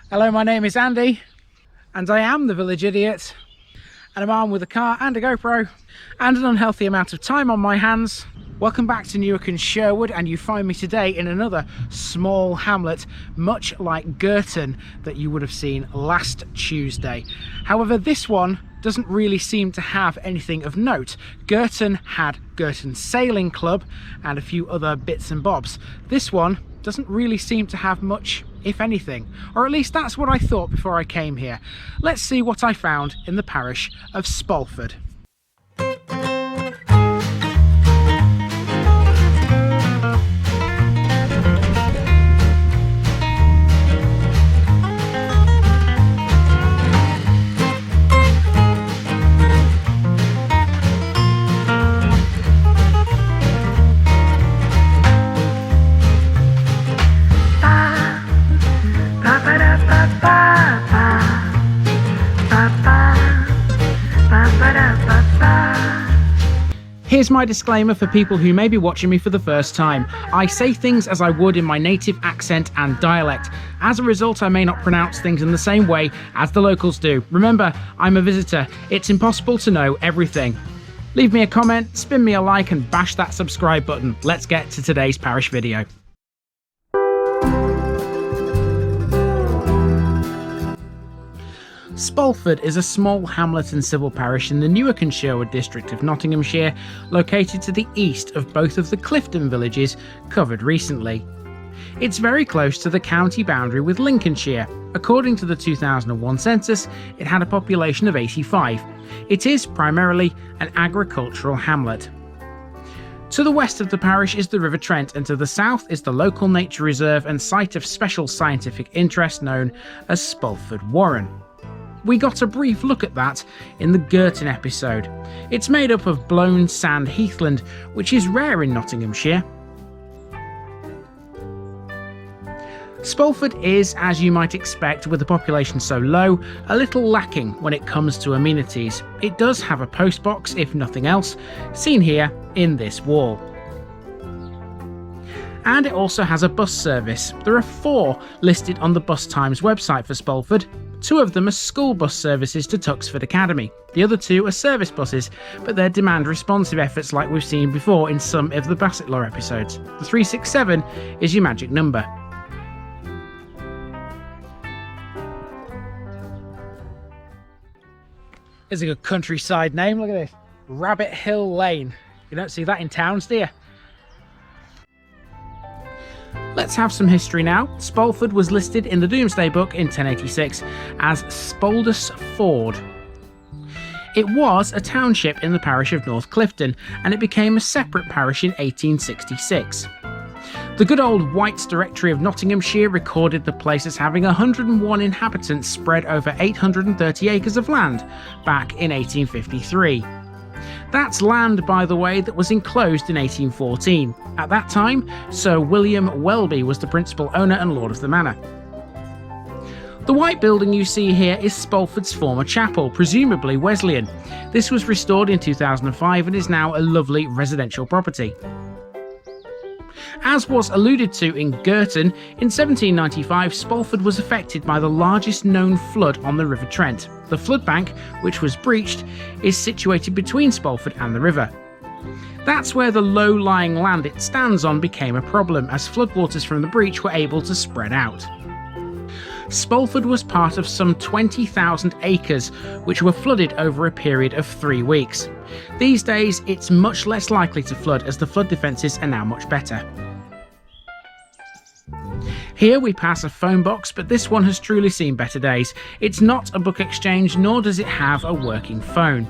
Hello, my name is Andy and I am the village idiot, and I'm armed with a car and a GoPro and an unhealthy amount of time on my hands. Welcome back to Newark and Sherwood, and you find me today in another small hamlet much like Girton that you would have seen last Tuesday. However, this one doesn't really seem to have anything of note. Girton had Girton Sailing Club and a few other bits and bobs. This one doesn't really seem to have much, if anything, or at least that's what I thought before I came here. Let's see what I found in the parish of Spalford. Here's my disclaimer for people who may be watching me for the first time. I say things as I would in my native accent and dialect. As a result, I may not pronounce things in the same way as the locals do. Remember, I'm a visitor. It's impossible to know everything. Leave me a comment, spin me a like, and bash that subscribe button. Let's get to today's parish video. Spalford is a small hamlet and civil parish in the Newark and Sherwood district of Nottinghamshire, located to the east of both of the Clifton villages covered recently. It's very close to the county boundary with Lincolnshire. According to the 2001 census, it had a population of 85. It is primarily an agricultural hamlet. To the west of the parish is the River Trent, and to the south is the local nature reserve and site of special scientific interest known as Spalford Warren. We got a brief look at that in the Girton episode. It's made up of blown sand heathland, which is rare in Nottinghamshire. Spalford is, as you might expect with a population so low, a little lacking when it comes to amenities. It does have a post box, if nothing else, seen here in this wall. And it also has a bus service. There are 4 listed on the Bus Times website for Spalford. 2 of them are school bus services to Tuxford Academy. The other 2 are service buses, but they're demand-responsive efforts like we've seen before in some of the Basset Law episodes. The 367 is your magic number. Here's a good countryside name, look at this. Rabbit Hill Lane. You don't see that in towns, do you? Let's have some history now. Spalford was listed in the Domesday Book in 1086 as Spaldus Ford. It was a township in the parish of North Clifton, and it became a separate parish in 1866. The good old Whites Directory of Nottinghamshire recorded the place as having 101 inhabitants spread over 830 acres of land back in 1853. That's land, by the way, that was enclosed in 1814. At that time, Sir William Welby was the principal owner and lord of the manor. The white building you see here is Spalford's former chapel, presumably Wesleyan. This was restored in 2005 and is now a lovely residential property. As was alluded to in Girton, in 1795 Spalford was affected by the largest known flood on the River Trent. The flood bank, which was breached, is situated between Spalford and the river. That's where the low-lying land it stands on became a problem, as floodwaters from the breach were able to spread out. Spalford was part of some 20,000 acres, which were flooded over a period of 3 weeks. These days, it's much less likely to flood, as the flood defences are now much better. Here we pass a phone box, but this one has truly seen better days. It's not a book exchange, nor does it have a working phone.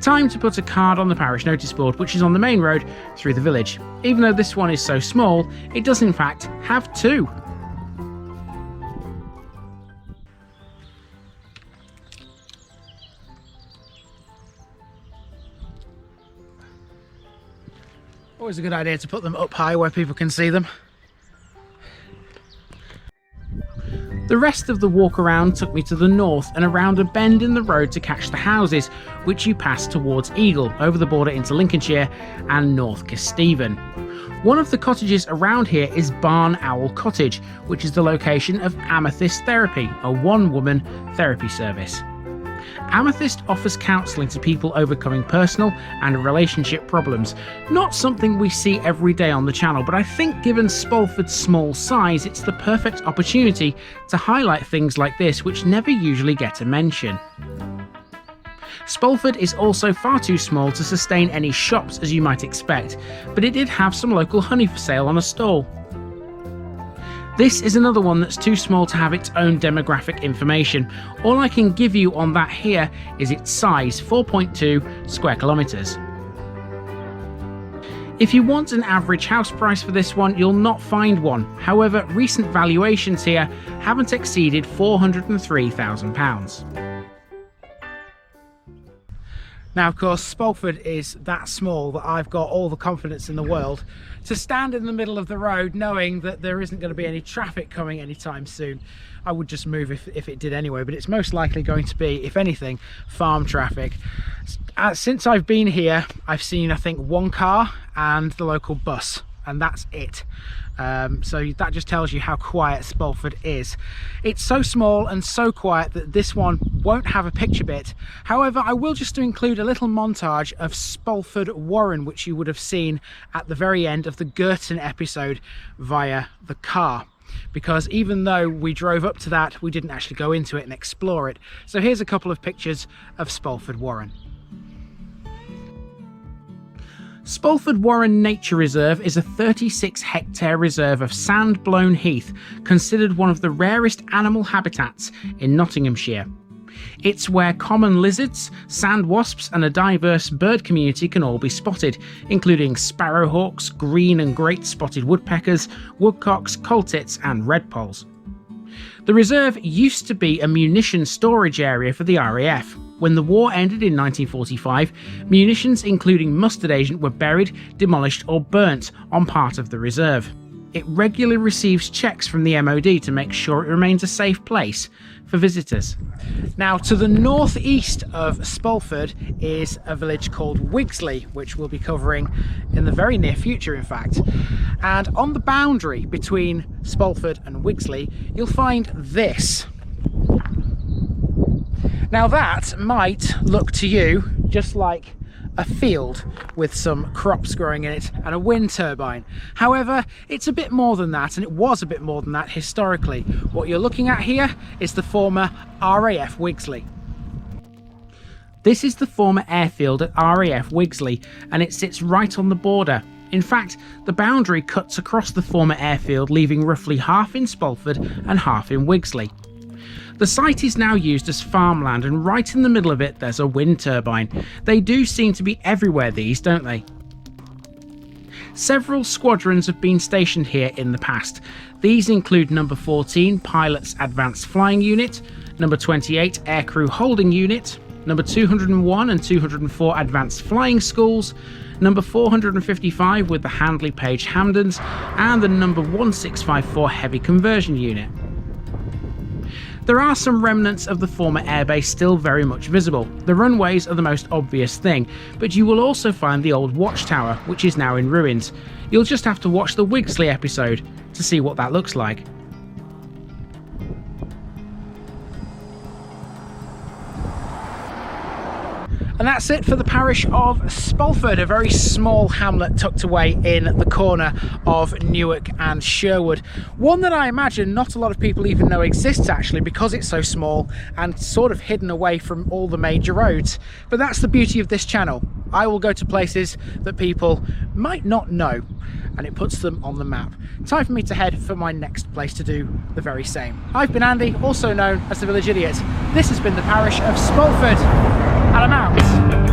Time to put a card on the parish notice board, which is on the main road through the village. Even though this one is so small, it does in fact have 2. Always a good idea to put them up high where people can see them. The rest of the walk around took me to the north and around a bend in the road to catch the houses, which you pass towards Eagle, over the border into Lincolnshire and North Kesteven. One of the cottages around here is Barn Owl Cottage, which is the location of Amethyst Therapy, a one-woman therapy service. Amethyst offers counselling to people overcoming personal and relationship problems. Not something we see every day on the channel, but I think given Spalford's small size, it's the perfect opportunity to highlight things like this which never usually get a mention. Spalford is also far too small to sustain any shops as you might expect, but it did have some local honey for sale on a stall. This is another one that's too small to have its own demographic information. All I can give you on that here is its size, 4.2 square kilometres. If you want an average house price for this one, you'll not find one. However, recent valuations here haven't exceeded £403,000. Now, of course, Spalford is that small that I've got all the confidence in the world to stand in the middle of the road knowing that there isn't going to be any traffic coming anytime soon. I would just move if it did anyway, but it's most likely going to be, if anything, farm traffic. Since I've been here, I've seen, I think, one car and the local bus, and that's it. So that just tells you how quiet Spalford is. It's so small and so quiet that this one won't have a picture bit. However, I will just include a little montage of Spalford Warren, which you would have seen at the very end of the Girton episode via the car. Because even though we drove up to that, we didn't actually go into it and explore it. So here's a couple of pictures of Spalford Warren. Spalford Warren Nature Reserve is a 36-hectare reserve of sand-blown heath, considered one of the rarest animal habitats in Nottinghamshire. It's where common lizards, sand wasps and a diverse bird community can all be spotted, including sparrowhawks, green and great spotted woodpeckers, woodcocks, coal-tits and redpolls. The reserve used to be a munitions storage area for the RAF. When the war ended in 1945, munitions including mustard agent were buried, demolished or burnt on part of the reserve. It regularly receives checks from the MOD to make sure it remains a safe place for visitors. Now, to the northeast of Spalford is a village called Wigsley, which we'll be covering in the very near future, in fact. And on the boundary between Spalford and Wigsley, you'll find this. Now that might look to you just like a field with some crops growing in it and a wind turbine. However, it's a bit more than that, and it was a bit more than that historically. What you're looking at here is the former RAF Wigsley. This is the former airfield at RAF Wigsley, and it sits right on the border. In fact, the boundary cuts across the former airfield, leaving roughly half in Spalford and half in Wigsley. The site is now used as farmland, and right in the middle of it there's a wind turbine. They do seem to be everywhere, these, don't they? Several squadrons have been stationed here in the past. These include number 14 Pilots Advanced Flying Unit, number 28 Aircrew Holding Unit, number 201 and 204 Advanced Flying Schools, number 455 with the Handley Page Hamdens, and the number 1654 Heavy Conversion Unit. There are some remnants of the former airbase still very much visible. The runways are the most obvious thing, but you will also find the old watchtower, which is now in ruins. You'll just have to watch the Wigsley episode to see what that looks like. And that's it for the parish of Spalford, a very small hamlet tucked away in the corner of Newark and Sherwood. One that I imagine not a lot of people even know exists, actually, because it's so small and sort of hidden away from all the major roads. But that's the beauty of this channel. I will go to places that people might not know, and it puts them on the map. Time for me to head for my next place to do the very same. I've been Andy, also known as the Village Idiot. This has been the parish of Spalford, and I'm out.